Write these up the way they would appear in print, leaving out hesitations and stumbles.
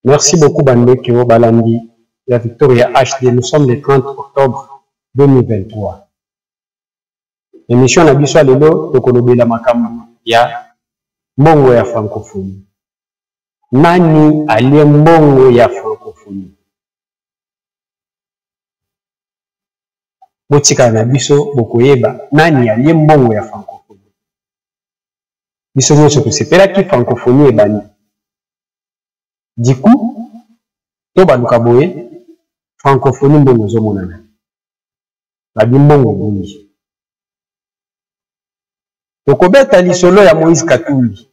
Merci beaucoup, Bande Keo Balandi. La Victoria HD, nous sommes le 30 octobre 2023. L'émission na biso lelo tokolobela makambo ya mbongo ya francophonie. Nani alie mbongo ya francophonie? Botika na biso bokoyeba nani alie mbongo ya francophonie. Biso nyonso tosepelaki francophonie ebani. Du coup, to baluka boye francophonie mbongo zomonana. Babi mbongo bungi. Tokobeta lisolo ya Moïse Katumbi.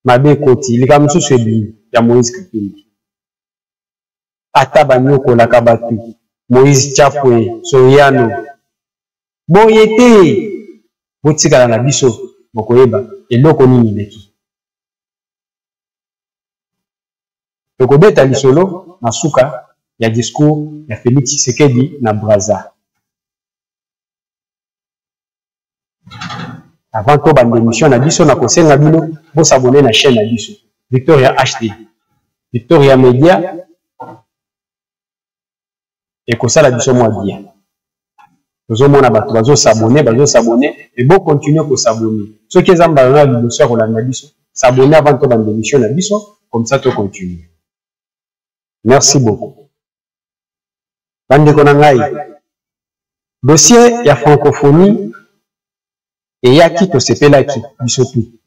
Mabe koti likamususu ebi ya Moïse Katumbi. Ata banyoko laka batu. Moïse Chapwe, Soriano. Boyete. Botikala na biso bokoyeba eloko nini leki. Tokobeta lisolo na suka ya discours ya Félix Tshisekedi na Brazza. Avant to bande émission na biso na kosenga bino bo s'abonner na chaîne na biso Victoria HD, Victoria Media et kosala biso mwa bien. Tozomona bato bazo s'abonner et bo continuer ko s'abonner. Ceux qui ezamba na liboso ya kolanda biso s'abonner avant to bande émission na biso comme ça to continue. Merci beaucoup. Bande konangai. Dossier ya francophonie et yaki to sepelaki bisotu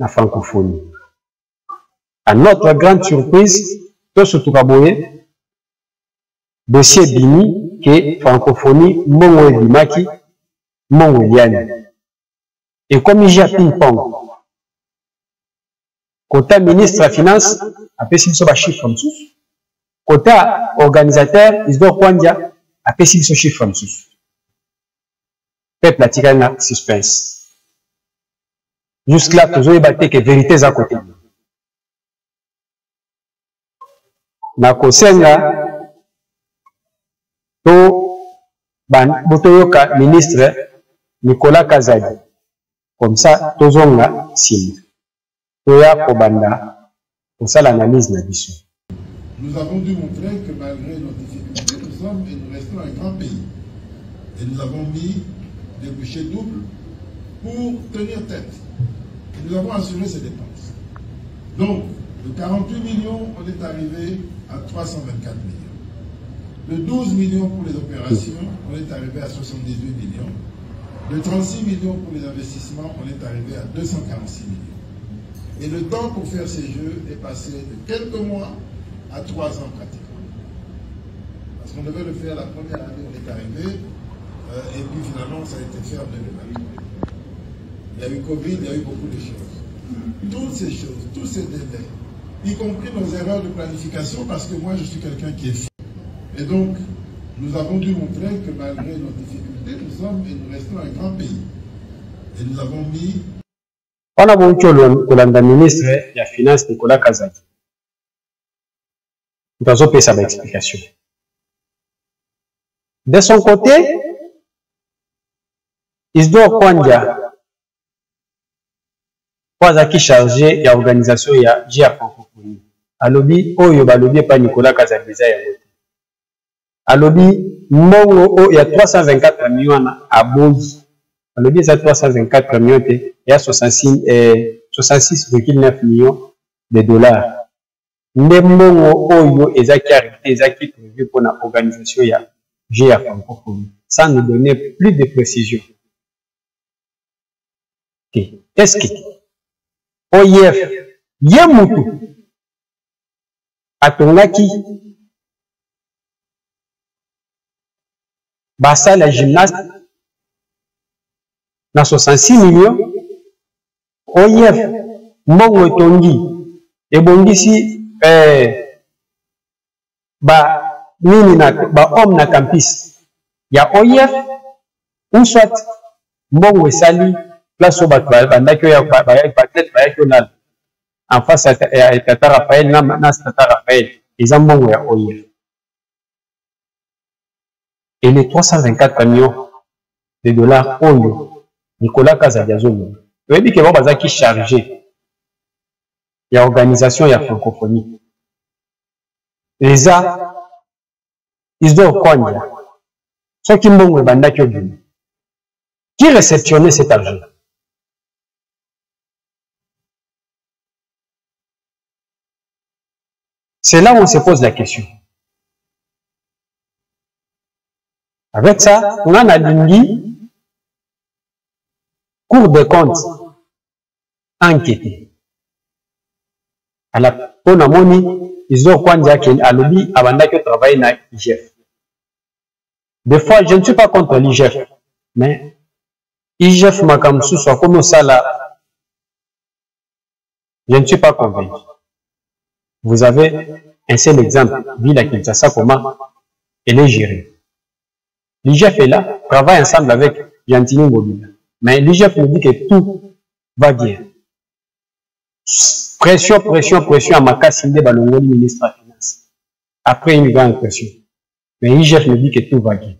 na francophonie. À notre grande surprise, to sotukaboye dossier bini que francophonie mongo ebimaki mongo eliani. Et comme il y a ping-pong, côté ministre de la finance, après s'il soit chiffre comme ça, côté organisateur, il doit prendre après s'il soit chiffre comme ça. Peuple a tiré un suspense. Jusque là, toujours il battait que vérité à côté. Na kosenga to botoyoka ministre Nicolas Kazadi. Comme ça, tozonga sim. Toya kobanda pour ça l'analyse na biso. Nous avons dû montrer que malgré nos difficultés, nous sommes et nous restons un grand pays. Et nous avons mis des bouchées doubles pour tenir tête. Et nous avons assuré ces dépenses. Donc, de 48 millions, on est arrivé à 324 millions. De 12 millions pour les opérations, on est arrivé à 78 millions. De 36 millions pour les investissements, on est arrivé à 246 millions. Et le temps pour faire ces jeux est passé de quelques mois à 3 ans pratiquement. Parce qu'on devait le faire la première année, on est arrivé. Et puis finalement, ça a été fait en 2023. Il y a eu Covid, il y a eu beaucoup de choses. Toutes ces choses, tous ces délais, y compris nos erreurs de planification, parce que moi, je suis quelqu'un qui est fier. Et donc, nous avons dû montrer que malgré nos difficultés, nous sommes et nous restons un grand pays. Et nous avons mis... On a voulu que ministre de la Finance, Nicolas Kazadi. Nous avons fait sa explication. De son côté, Isidore Kwanja, qui chargé de l'organisation de la GIA francophonie. Alobi, Oyo Balobi, pas Nicolas Kazadi. Alobi, Mongo, il y a 324 millions à Boz. Alobi, il y a 324 millions, il y a 66,9 millions de dollars. Mongo, Oyo, il y a qui prévu pour l'organisation de la GIA francophonie. Sans nous donner plus de précision. Est-ce que OIF Yamutu Atongaki Bassa la gymnaste na 66 millions OIF Mongo Tongi et Bongisi nini na homme na campus ya OIF ou soit Mongo Esali place au bandaki ya peut-être bayaki en face à Tata Raphaël na Tata Raphaël ils ont bon ya OIF et les 324 millions de dollars oyo Nicolas Kazadi azomo oyebi ke bazaki chargé il y a organisation, il y a francophonie. Les a, ils doivent quoi? Ceux qui m'ont demandé qui réceptionnait cet argent? C'est là où on se pose la question. Avec ça, on a l'indi, Cour des comptes, enquêté. À la Ponamoni, ils ont quoi dire qu'il a lobby avant de travailler dans l'IGF. Des fois, je ne suis pas contre l'IGF, mais IGF Makamsou soit comme ça là, je ne suis pas convaincu. Vous avez un seul exemple, Ville à Kinshasa, comment elle est gérée. L'IGF est là, travaille ensemble avec Yantini Mobile. Mais l'IGF nous dit que tout va bien. Pression, pression, pression à Makasinde Balongoli, ministre de la Finance. Après une grande pression. Mais l'IGF nous dit que tout va bien.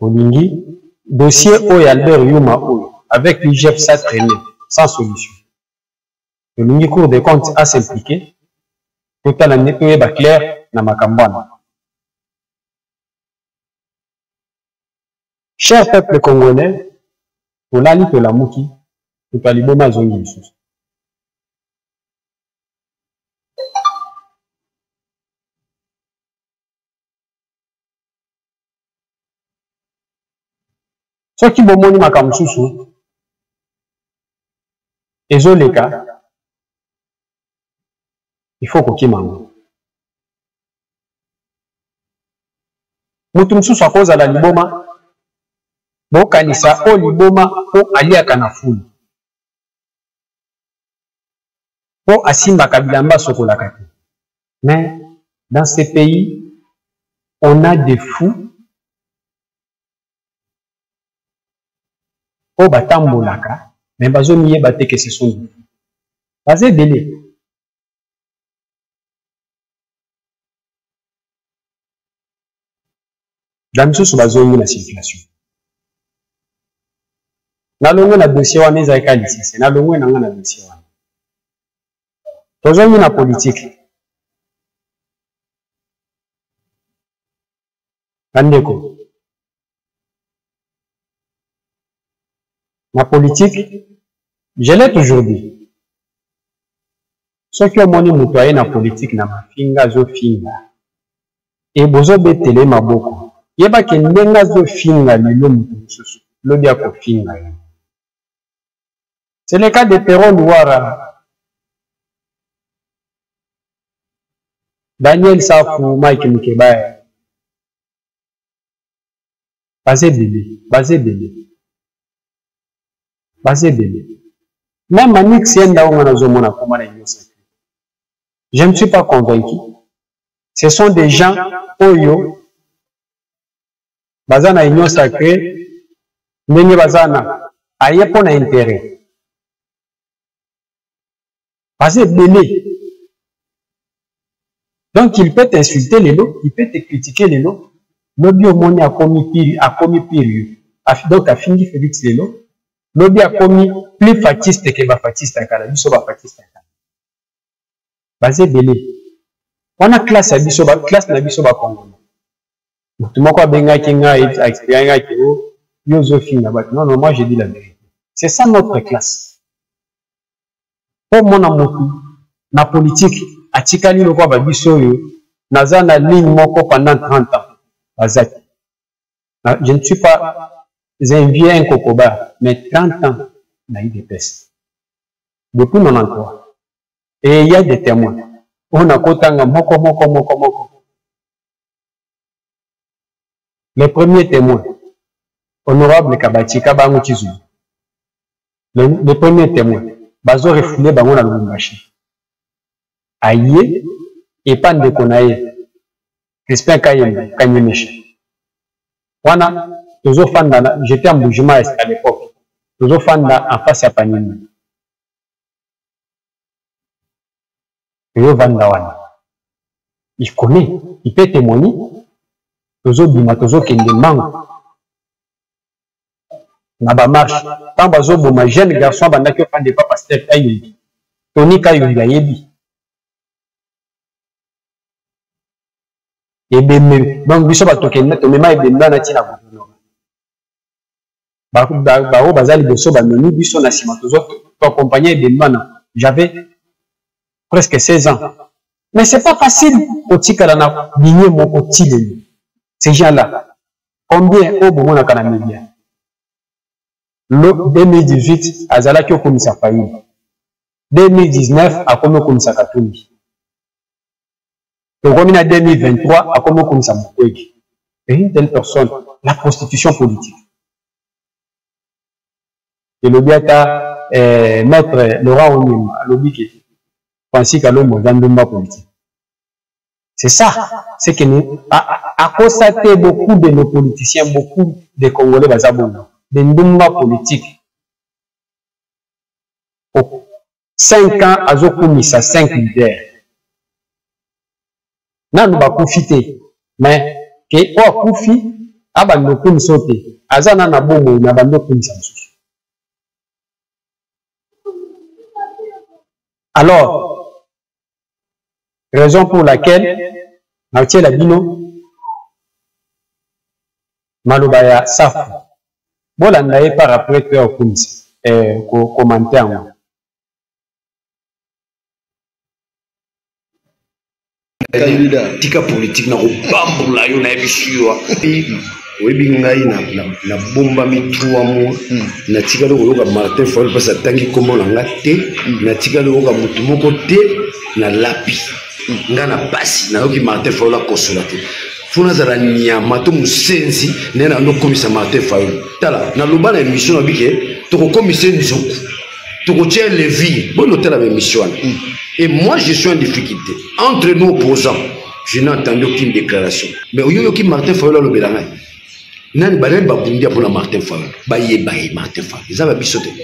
Olingi, dossier Albert Yuma avec l'IGF ça traînait, sans solution. Olingi Cour des comptes a s'impliqué. Total année payé clair na makambana. Cher peuple congolais, pour la lutte de la mouki, pour la liboma zongi ici. Ceux qui bomoni makamsusu, ezoleka, il faut qu'on kimango. Mutumsusu à cause à la liboma, bon kanisa o liboma o alia kanafulu. Po asimba kabilamba sokola kati. Mais dans ces pays, on a des fous. Po batambolaka, mais bazo miye bate que ce sont des fous. Basé délai. Damsusu bazongi na circulation. Nalongo na dossier wana ezalika lisese, nalongo na nga na dossier wana. Tozongi na politique. Bandeko. Ma politique, je l'ai toujours dit. Ceux qui ont moni mutuaye na politique na mafinga zo finga. Et bozo betele maboko. Yeba ke ndenga zo finga lilo mutususu. Lobi ako finga. C'est le cas de Perron Douara. Daniel Safou, Mike Mikebaye. Basé bébé, basé bébé. Basé bébé. Même Manik Sienda Omanazomona Komana Yosef. Je ne suis pas convaincu. Ce sont des gens Oyo. Bazana Union Sacrée. Nenye Bazana. Ayepona intérêt. Basé bébé. Donc il peut t'insulter les lots, il peut te critiquer les lots. Lobby au monde a commis pire. Donc a fini Félix les lots. Lobby a commis plus fatiste que ma fatiste à Kala. Biso ba fatiste à Kala. Basé belé. On a classe à biso ba classe na biso ba Congo. Tout le monde benga kinga expérience ki o yozofinga ba. Non, moi je dis la vérité. C'est ça notre classe. Pour mon amour, na politique atikali loko ba biso yo naza na ligne moko pendant 30 ans. Bazaki. Je ne suis pas un vieux un cocoba, mais 30 ans na eu des pestes. Depuis 93. Et il y a des témoins. On a kotanga moko. Les premiers témoins, honorable Kabati Kabango Chizu. Les premiers témoins, bazo refoulé bango na Lubumbashi. Aïe, et pas de konaye. Crispin Kayembe, Kanyemeche. Wana, toujours fan j'étais en Boujima à l'époque. Toujours fan en face à Panini. Yo Vandawana. Il connaît, il peut témoigner. Toujours Bima, toujours Kende Mango. na ba marche tant bazo boma jeune garçon bandaki ofanda de papa Steph Ayubi Tony Kayubi ayebi ebeme donc biso batokenda tomema ebemba na tina gouvernement bao bazali boso bameni biso na sima tozo accompagner ebemba na j'avais presque 16 ans mais c'est pas facile otikala na ligne moko tileli ces gens-là combien au bomo na kana média le 2018 azalaki okomisa faillite 2019 akomi okomisa Katumbi tokomi na 2023 akomi okomisa Mukwege et une telle personne la prostitution politique elobi ata maître Laurent Onyema alobi ke Francis Kalombo Ndumba politique. C'est ça, c'est que nous, à constater beaucoup de nos politiciens, beaucoup de Congolais, des Ndumba politiques. 5 ans, à Zokumisa, 5 leaders. Nous allons profiter, mais que on profite, abandon comme sauter, azana na bongo, na abandon comme ça. Alors, raison pour laquelle, Mathieu Labino, Malobaya Safu, bon, n'avait pas rappelé que au commentaire. Tika politique na bambu la yo na ebishiwa webi ngai na bomba mitruwa mo na tika lo yoka Martin Fayulu pasa tangi kombo na ngate na tika lo yoka mutu moko te na lapi nga na pasi na yoki Martin Fayulu akosola te funa zala nyama to musenzi nena ndo komisa Martin Fayulu tala na loba na émission na bike to ko komisa nzoku to ko tie levi bon hôtel avec émission. Et moi, je suis en difficulté. Entre nous opposants, je n'ai entendu aucune déclaration. Mais au lieu que Martin Fayulu le belanga, nan balen ba bundia pour Martin Fayulu. Baye Martin Fayulu. Ça va bisoter.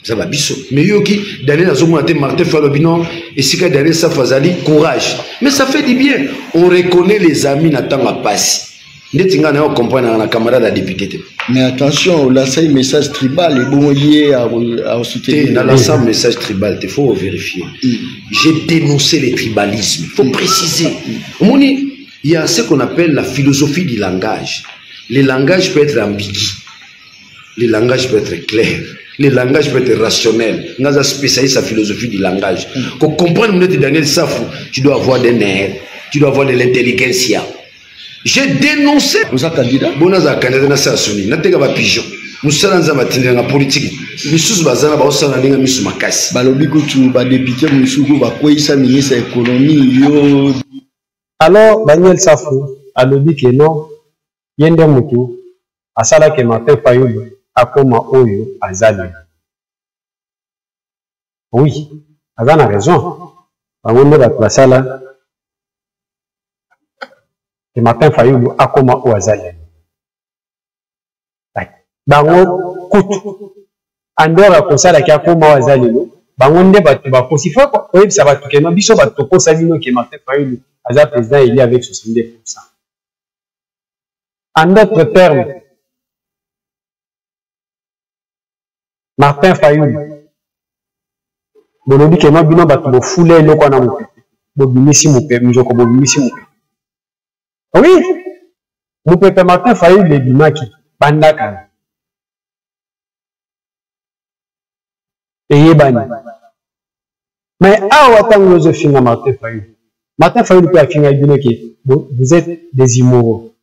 Ça va bisoter. Mais yo qui d'aller dans un Martin Fayulu binon et si d'aller ça fazali courage. Mais ça fait du bien. On reconnaît les amis n'attend pas passer. N'etinga na comprendre na camarade la député. Mais attention, là c'est un message tribal et bon lié à soutenir. Dans l'ensemble message tribal, il faut vérifier. J'ai dénoncé le tribalisme. Il faut préciser. Il y a ce qu'on appelle la philosophie du langage. Le langage peut être ambigu. Le langage peut être clair. Le langage peut être rationnel. Nous avons spécialisé sa philosophie du langage. Pour comprendre Daniel Safou, tu dois avoir des nerfs, tu dois avoir de l'intelligentsia. J'ai dénoncé. Vous êtes candidat? Bon, nous sommes candidats à Sony. Nous sommes des pigeons. Nous sommes dans la politique. Nous sommes dans la politique. Balobi kutu ba député musuku ba koisa ministre économie yo. Alors Daniel Safou a dit que non, yende mutu asala ke Martin Fayulu akoma oyo azali. Oui, azana raison. Bangonde ba klasala que Martin Fayulu akoma oyo azali. Bango kutu andora kosala ki akoma oyo azali lo. Bangonde batu ba posifa ko oyebisa batu ke no biso batu kosa bino ke Martin Fayulu Aza président élu avec 62%. En d'autres termes, Martin Fayulu, bolobi ke no bino bato bo fule loko na mopepe. Bo bimisi mopepe, njoko bo bimisi mopepe. Oui, mopepe Martin Fayulu le bimaki bandaka. Eyebani. Mais awa tango Josephine Martin Fayulu. Martin Fayulu peut affirmer que vous êtes des immoraux.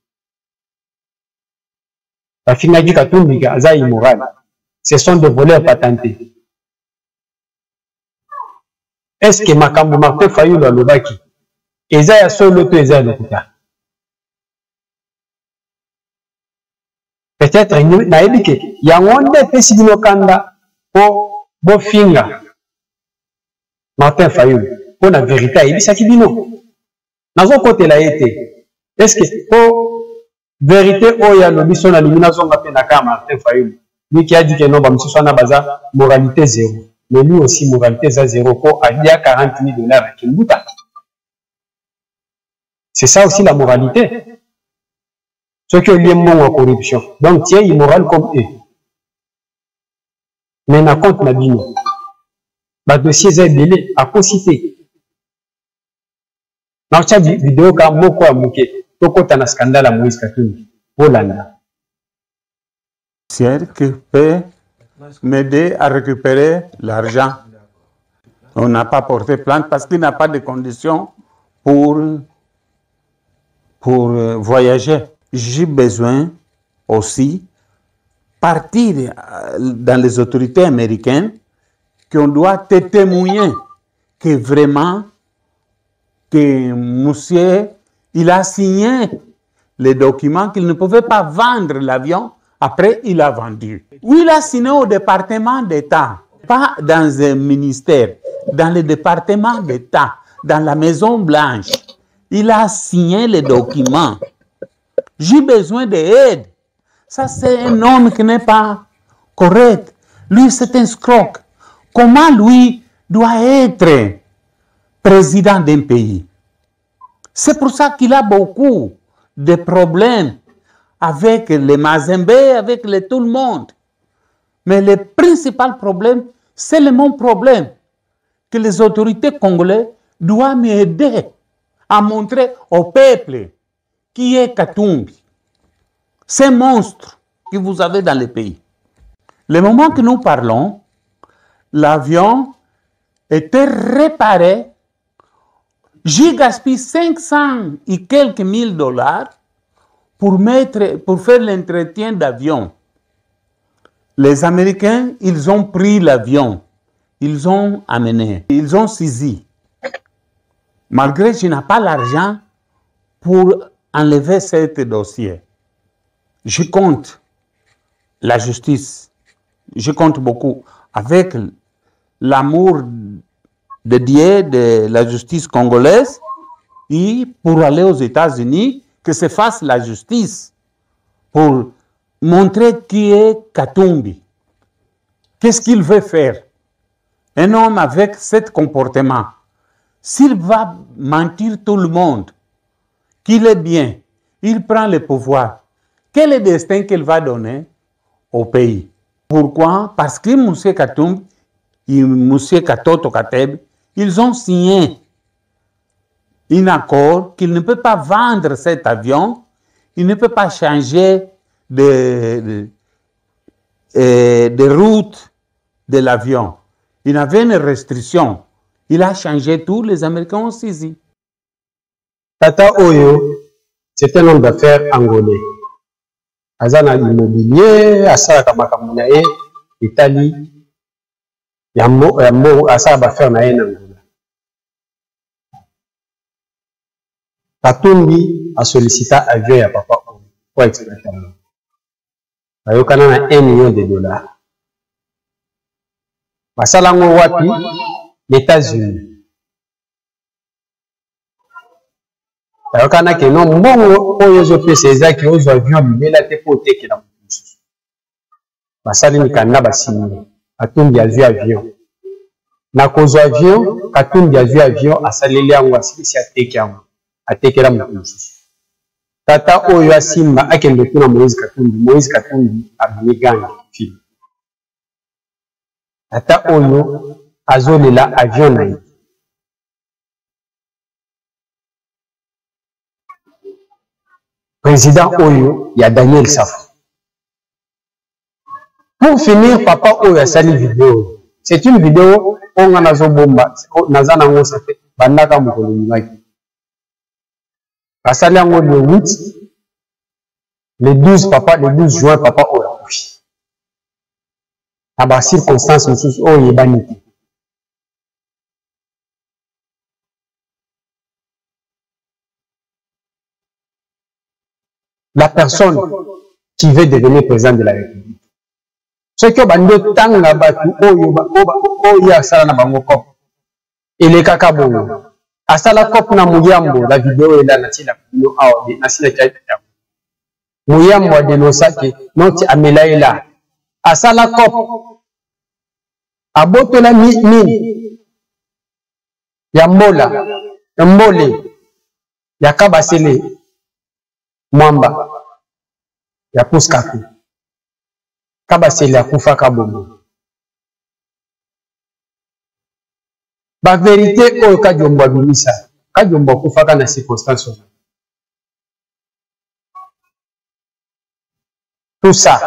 Affirmer que Katumbi est immoral. Ce sont des voleurs patentés. Est-ce que Makambo Martin Fayulu a l'obaki? Ezaya solo to ezaya lokuta. Peut-être na ebike yangonde pesi bino kanda po bofinga Martin Fayulu. Pour la vérité, il dit bino. Dans un côté là été. Est-ce que pour vérité oh ya lobi son élimination ngape na ka Martin Fayulu. Lui qui a dit que non ba msusu na baza moralité zéro. Mais lui aussi moralité za zéro pour il y a 40 000 $ à Kimbuta. C'est ça aussi la moralité. Ce qui est lié à corruption. Donc, tiens, immoral comme eux. Mais na compte na bino. Ba dossier est belé à cité. Dans cette vidéo, quand moko amuke, toko tana scandale à Moïse Katumbi. Holanda. Qui peut m'aider à récupérer l'argent. On n'a pas porté plainte parce qu'il n'a pas de conditions pour voyager. J'ai besoin aussi partir dans les autorités américaines qu'on doit te témoigner que vraiment que monsieur il a signé les documents qu'il ne pouvait pas vendre l'avion. Après, il a vendu. Oui, il a signé au département d'État, pas dans un ministère, dans le département d'État, dans la Maison Blanche. Il a signé les documents. J'ai besoin d'aide. Ça, c'est un homme qui n'est pas correct. Lui, c'est un escroc. Comment lui doit être président d'un pays? C'est pour ça qu'il a beaucoup de problèmes avec les Mazembe, avec tout le monde. Mais le principal problème, c'est mon problème. Que les autorités congolaises doivent m'aider à montrer au peuple qui est Katumbi. Ces monstres que vous avez dans le pays. Le moment que nous parlons, l'avion était réparé. J'ai gaspillé 500 et quelques mille dollars pour faire l'entretien d'avion. Les Américains, ils ont pris l'avion. Ils ont amené. Ils ont saisi. Malgré que je n'ai pas l'argent pour enlever ce dossier. Je compte la justice. Je compte beaucoup. Avec l'amour de Dieu, de la justice congolaise, et pour aller aux États-Unis, que se fasse la justice pour montrer qui est Katumbi. Qu'est-ce qu'il veut faire? Un homme avec ce comportement, s'il va mentir tout le monde, qu'il est bien, il prend le pouvoir, quel est le destin qu'il va donner au pays? Pourquoi? Parce que M. Katumbi et M. Katoto Kateb, ils ont signé un accord qu'il ne peut pas vendre cet avion, il ne peut pas changer de route de l'avion. Il avait une restriction. Il a changé tout, les Américains ont saisi. Tata Oyo, c'est un homme d'affaires angolais. Azana immobilier, Asa Kamakamunae, Italie, Yambo, Asa Bafer Naen Angola. Katumbi a sollicité avion à papa pour exploiter. Il y a 1 million de dollars. Basalango wapi, les États-Unis. Il y a un qui non bon oyo zo pesa ezaki ozo avion bimela te po tekela mususu. Basali ni kanda basini. Katumbi azwi avion. Na kozo avion, Katumbi azwi avion asaleli yango asilisi ateki yango. Atekela mususu. Tata oyo asimba akende kuna Moïse Katumbi. Moïse Katumbi abimiganga fili. Tata oyo azolela avion na ye. Président Oyo, il y a Daniel Safou. Pour finir, papa Oyo a sali vidéo. C'est une vidéo, on a nazo bomba, nazana ngo sa fait, bandaka mokolo ngaki. Asali ngo le 8, le 12 papa, le 12 juin papa Oyo a couché. Aba circonstance mususu Oyo ebaniki. La personne qui veut devenir président de la République. Ce que bando tanga batu oyo asala na bango kop. Ele kaka bongo. Asala kop na muyambo la vidéo ela na tila no awa na sila kaita. Muyambo de nosaki noti amelaila. Asala kop. Aboto la mini. Ya mbola, mbole. Ya kabasele. Mwamba ya poskaku kabaseli akufa kabombo ba vérité oyo Kadiombo abimisa Kadiombo akufaka na circonstance. Tout ça,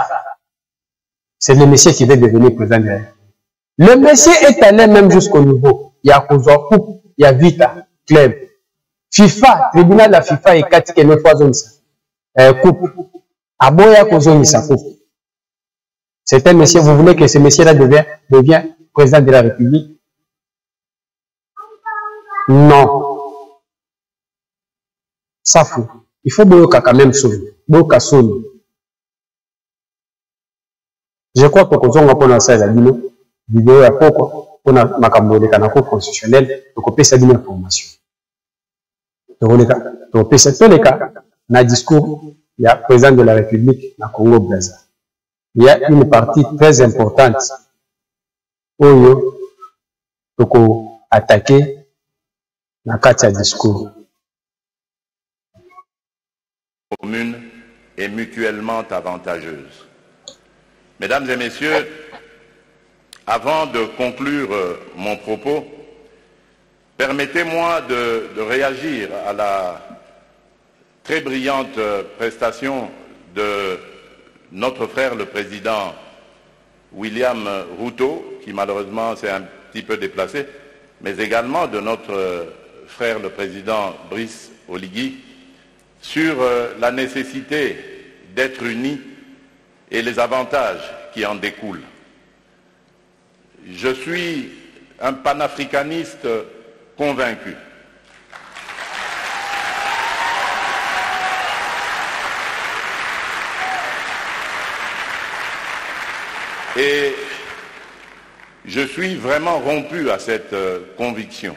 c'est le monsieur qui veut devenir président de la République. Le monsieur est allé même jusqu'au niveau. Il y a Kozwa Coupe, il y a Vita, Club. FIFA, tribunal de la FIFA et 4 qui est 9 fois zone coupe. Aboya Kozoni sa coupe. C'est un monsieur, vous voulez que ce monsieur-là devient président de la République? Non. Ça fout. Il faut Boyoka quand même sauver. Boyoka sauver. Je crois que quand on a pour ça, la vidéo à pourquoi on a makambo de canako constitutionnel, donc on peut ça d'une information. Donc on peut ça tous les cas. Dans le discours, il y a le président de la République, dans Congo Brazza. Il y a une partie très importante où il faut attaquer dans le discours. Commune et mutuellement avantageuse. Mesdames et messieurs, avant de conclure mon propos, permettez-moi de réagir à la très brillante prestation de notre frère le président William Ruto, qui malheureusement s'est un petit peu déplacé, mais également de notre frère le président Brice Oligui, sur la nécessité d'être unis et les avantages qui en découlent. Je suis un panafricaniste convaincu. Et je suis vraiment rompu à cette conviction.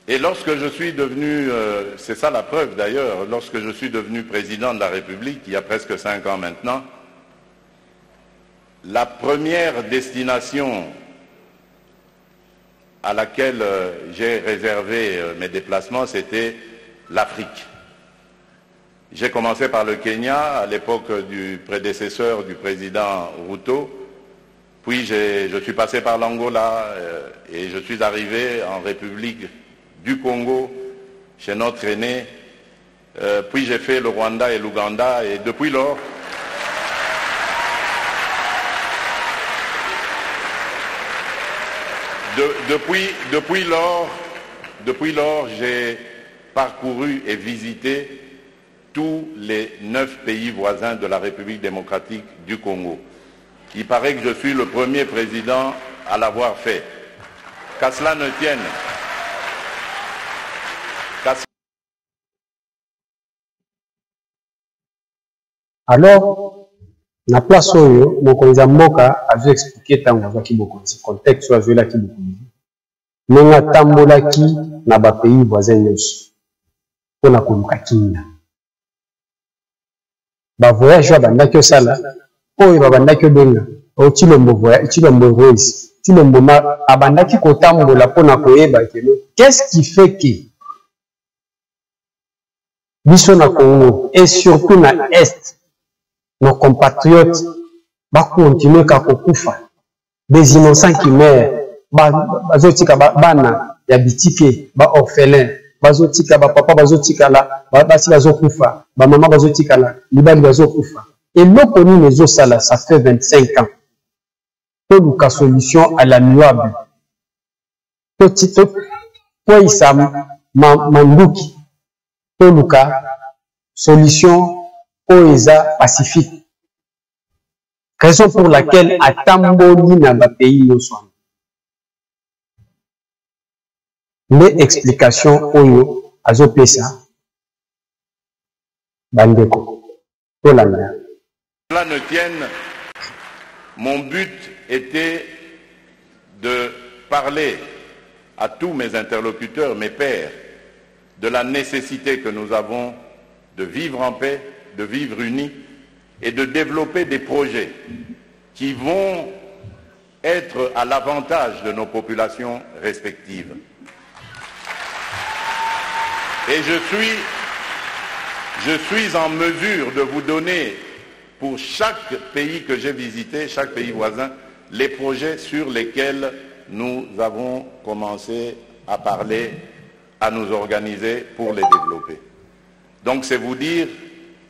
Et lorsque je suis devenu, c'est ça la preuve d'ailleurs, lorsque je suis devenu président de la République, il y a presque 5 ans maintenant, la première destination à laquelle j'ai réservé mes déplacements, c'était l'Afrique. J'ai commencé par le Kenya, à l'époque du prédécesseur du président Ruto, puis je suis passé par l'Angola et je suis arrivé en République du Congo, chez notre aîné, puis j'ai fait le Rwanda et l'Ouganda, et depuis lors, depuis lors, j'ai parcouru et visité tous les 9 pays voisins de la République démocratique du Congo. Il paraît que je suis le premier président à l'avoir fait. Qu'à cela ne tienne. Alors, na place oyo, mokonzi mboka a expliqué tango azaki bokonzi, contexte oyo azwelaki bokonzi. Ndenge atambolaki na ba pays voisins nyonso mpona koluka kinga. Ba voyage oyo abandaki osala, oyo babandaki obenga Chilombo voice, Chilombo abandaki kotambola mpona koyeba keno qu'est-ce qui fait que biso na Congo et surtout na Est, nos compatriotes va continuer à kokufa, des innocents qui meurent, bazotika bana ya bitike, ba orphelin, bazotika ba papa bazotika la, basi bazokufa, ba maman bazotika la, libali bazokufa. Et l'oponi mezo sala, ça fait 25 ans. Pour la solution à l'amiable. Petit pour isa manduki. Pour la solution OESA pacifique. Raison pour laquelle atamboli na ba pays no soin. Les explications oyo azopesa bandeko tolanda. Cela ne tienne, mon but était de parler à tous mes interlocuteurs, mes pairs, de la nécessité que nous avons de vivre en paix, de vivre unis et de développer des projets qui vont être à l'avantage de nos populations respectives. Et je suis en mesure de vous donner, pour chaque pays que j'ai visité, chaque pays voisin, les projets sur lesquels nous avons commencé à parler, à nous organiser pour les développer. Donc c'est vous dire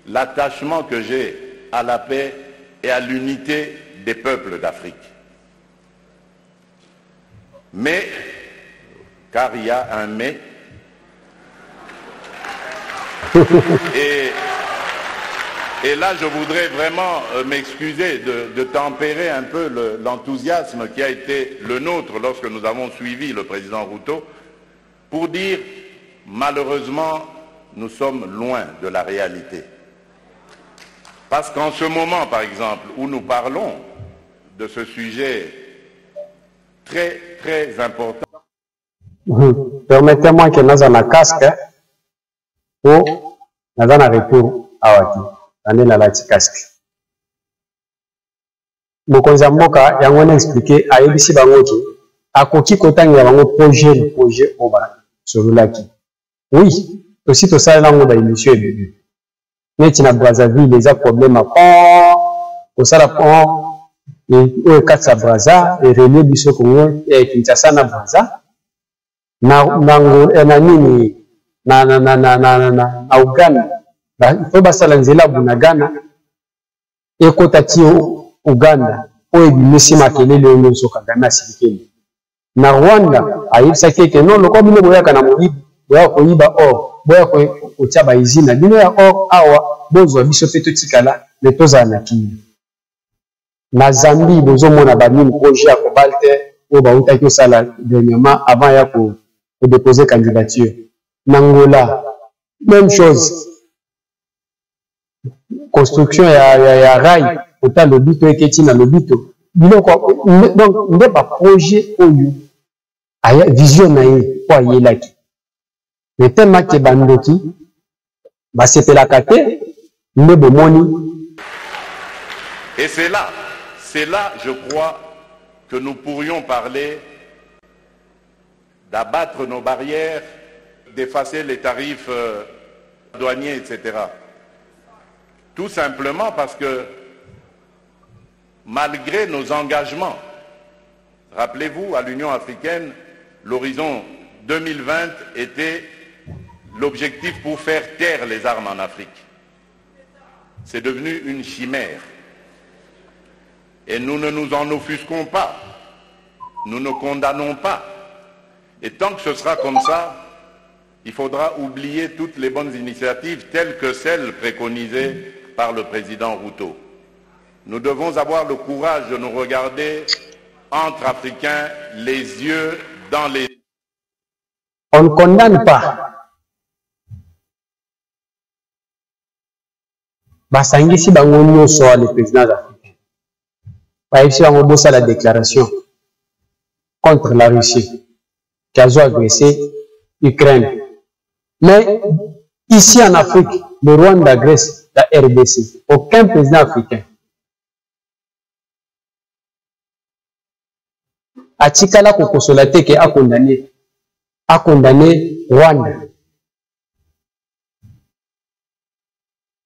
l'attachement que j'ai à la paix et à l'unité des peuples d'Afrique. Mais, car il y a un mais, et là je voudrais vraiment m'excuser de tempérer un peu l'enthousiasme qui a été le nôtre lorsque nous avons suivi le président Ruto, pour dire malheureusement nous sommes loin de la réalité. Parce qu'en ce moment, par exemple, où nous parlons de ce sujet très, très important. Permettez-moi que nous ayons un casque pour nous ayons un retour à Wati. Nous avons un casque. Mokonzi mboka yango na expliquer ayebisi bango ki akoki kotanga bango projet oba sololaki. Oui, aussi to sala nango ba émission début. Neti na Brazzaville les a problème à au sala pont et katsa Brazza et relier biso Congo et Kinshasa na Brazza nango na nini na Uganda il faut basala nzela bunagana et kotati Uganda oyo bimisi makelele oyo nyonso Kagame asilikeli na Rwanda ayebisaki ete non loko bino boyaka na moyibi boya koyiba or boya kotia baizina bino ya or awa bozwa biso mpe totikala me tozala na kimia na Zambie bozomona bamini projet ya kobal te oyo bautaki osala dernièrement avant ya kodéposer candidature na Angola même chose construction ya rail ota lobito eketi na lobito biloko donc nde ba projet oyo aya vision na ye po ayelaki mais tellement ke bandoki basepelaka te nde bomoni. Et c'est là, je crois, que nous pourrions parler d'abattre nos barrières, d'effacer les tarifs douaniers, etc. Tout simplement parce que malgré nos engagements, rappelez-vous, à l'Union africaine, l'horizon 2020 était l'objectif pour faire taire les armes en Afrique. C'est devenu une chimère. Et nous ne nous en offusquons pas. Nous ne condamnons pas. Et tant que ce sera comme ça, il faudra oublier toutes les bonnes initiatives telles que celles préconisées par le président Ruto. Nous devons avoir le courage de nous regarder entre Africains, les yeux dans les... On ne condamne pas. Basangisi bango nyonso le président africain. Baïsi bango bossa la déclaration contre la Russie qui a agressé l'Ukraine. Mais ici en Afrique, le Rwanda, Grèce, la RDC, aucun président africain a Tikala Kokosolate qui a condamné Rwanda.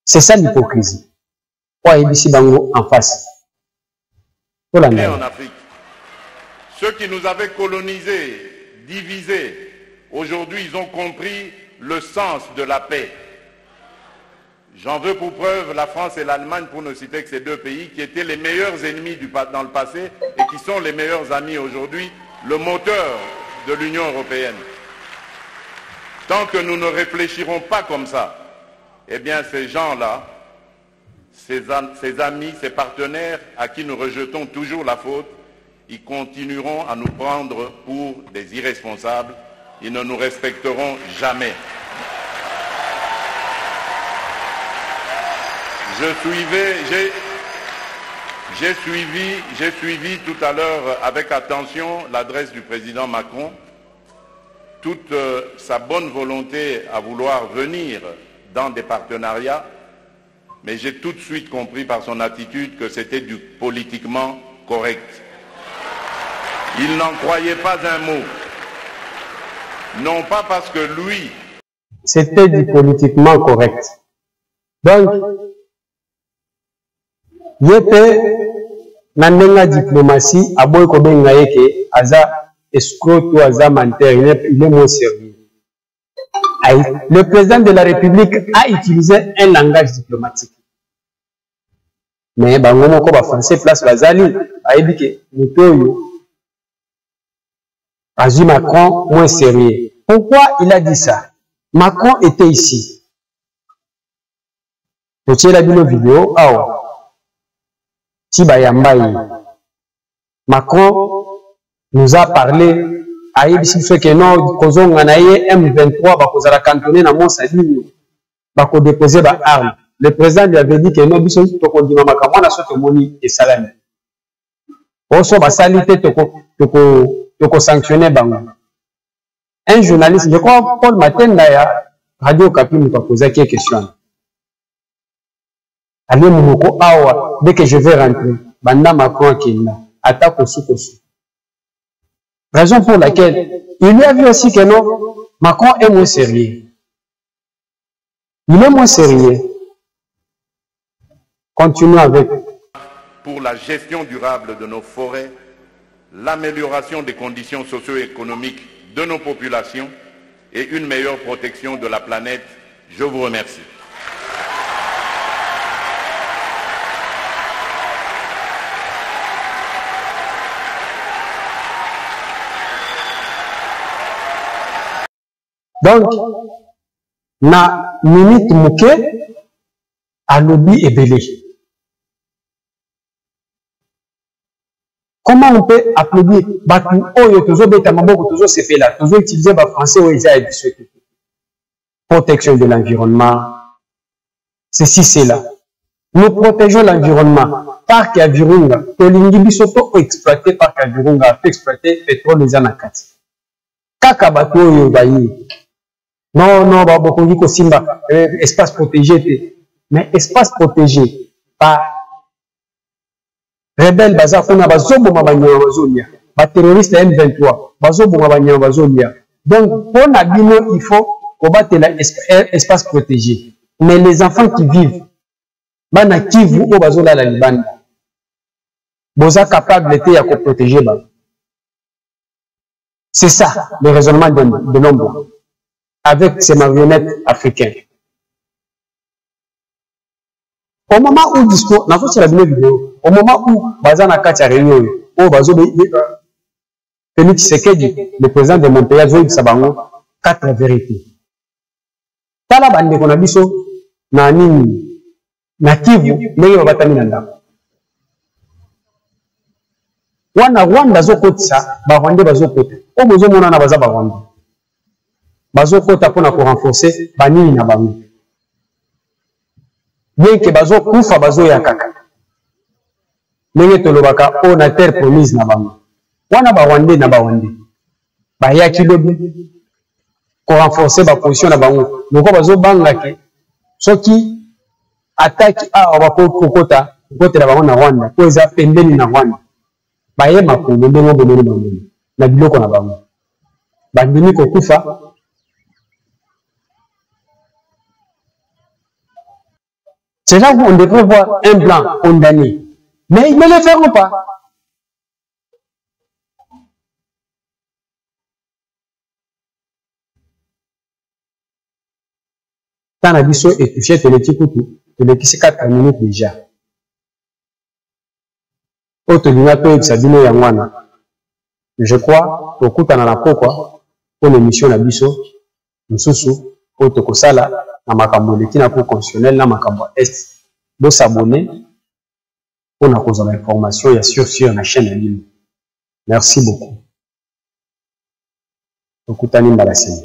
C'est ça l'hypocrisie. Pourquoi ici Bango en face? En Afrique, ceux qui nous avaient colonisés, divisés, aujourd'hui ils ont compris le sens de la paix. J'en veux pour preuve la France et l'Allemagne, pour ne citer que ces deux pays, qui étaient les meilleurs ennemis dans le passé et qui sont les meilleurs amis aujourd'hui, le moteur de l'Union européenne. Tant que nous ne réfléchirons pas comme ça, eh bien ces gens-là, ces amis, ces partenaires à qui nous rejetons toujours la faute, ils continueront à nous prendre pour des irresponsables, ils ne nous respecteront jamais. J'ai suivi tout à l'heure avec attention l'adresse du président Macron, toute sa bonne volonté à vouloir venir dans des partenariats, mais j'ai tout de suite compris par son attitude que c'était du politiquement correct. Il n'en croyait pas un mot. Non pas parce que lui... C'était du politiquement correct. Donc, yepe nandenga diplomatie aboy ko benga yeke aza escroc ou aza menteur, il est moins sérieux. Le président de la République a utilisé un langage diplomatique. Mais bango moko ba français place bazali ayebi ke mutoyo Azui Macron moins sérieux. Pourquoi il a dit ça? Macron était ici. Vous avez vu la vidéo, Macron nous a parlé à Ibisi que non, Kozong Anaye M23 va causer la cantonner dans mon salut, va déposer des armes. Le président lui avait dit que non, Biso toko di mama kamwana soto moni et salami. Oso ba salité toko sanctionner bango. Un journaliste, je crois Paul Matin Naya Radio Okapi nous a posé quelques questions. Allez Moumoko awa dès que je vais rentrer, banda Macron Kenya attaque au sous-kosu. Raison pour laquelle il lui a vu aussi que non, Macron est moins sérieux. Il est moins sérieux. Continuons avec. Pour la gestion durable de nos forêts, l'amélioration des conditions socio-économiques de nos populations et une meilleure protection de la planète. Je vous remercie. Donc, na minute mouke, à lobby et belé. Comment on peut applaudir Batou Oyo, toujours bêta maboko, toujours c'est fait là, toujours utiliser le français ou ils aient protection de l'environnement. Ceci, c'est là. Nous protégeons l'environnement. Parc à Virunga, Tolingi Bisoto exploité parc à Virunga, peut exploiter pétrole des anakati. Kaka Batou Oyo Bayi. Non, non, Babokongi Simba, espace protégé. Mais espace protégé par rebelle baza kuna bazobo mabanyama bazolia ba terroriste M23 bazobo mabanyama bazolia. Donc pour Nabino il faut combattre l'espace protégé. Mais les enfants qui vivent bana Kivu ou bazola la Libanda boza capable d'être ya ko protéger ba. C'est ça le raisonnement de l'homme avec ces marionnettes africaines. Au moment où discours, n'a pas la vidéo, au moment où Bazana Katia réunion, où Bazo Félix Tshisekedi, le président de mon pays, a dit Sabango, 4 vérités. Tala bande qu'on a biso, na nini, na Kivu, nenge babatami nanda. Wana Rwanda zo kotisa, ba Rwanda bazo kota. O bozo mona na baza ba Rwanda. Bazo kota pona ko renforcer banini na bango. Bien que bazo kufa bazo ya kaka. Nenge tolobaka on a terre promise na bango. Wana ba Rwanda na ba Rwanda. Ba ya kilobi ko renforcer ba position na bango. Noko bazo banga ke soki attaque a ba kokota kote na bango na Rwanda. Ko eza pembeni na Rwanda. Ba ye makunde ndengo bonene bango. Na biloko na bango. Ba ndimi ko kufa. C'est là où on devrait voir un blanc condamné. Mais ils ne le feront pas. Tant la biso est touché, tu le dis 4 minutes déjà. Je crois, au coup, tu as pour l'émission la biso, nous sous, au Tokosala. Na makambo leki na cour constitutionnelle na makambo est de s'abonner pour na cause d'information ya sur la chaîne en ligne. Merci beaucoup. Okutani mbalasini.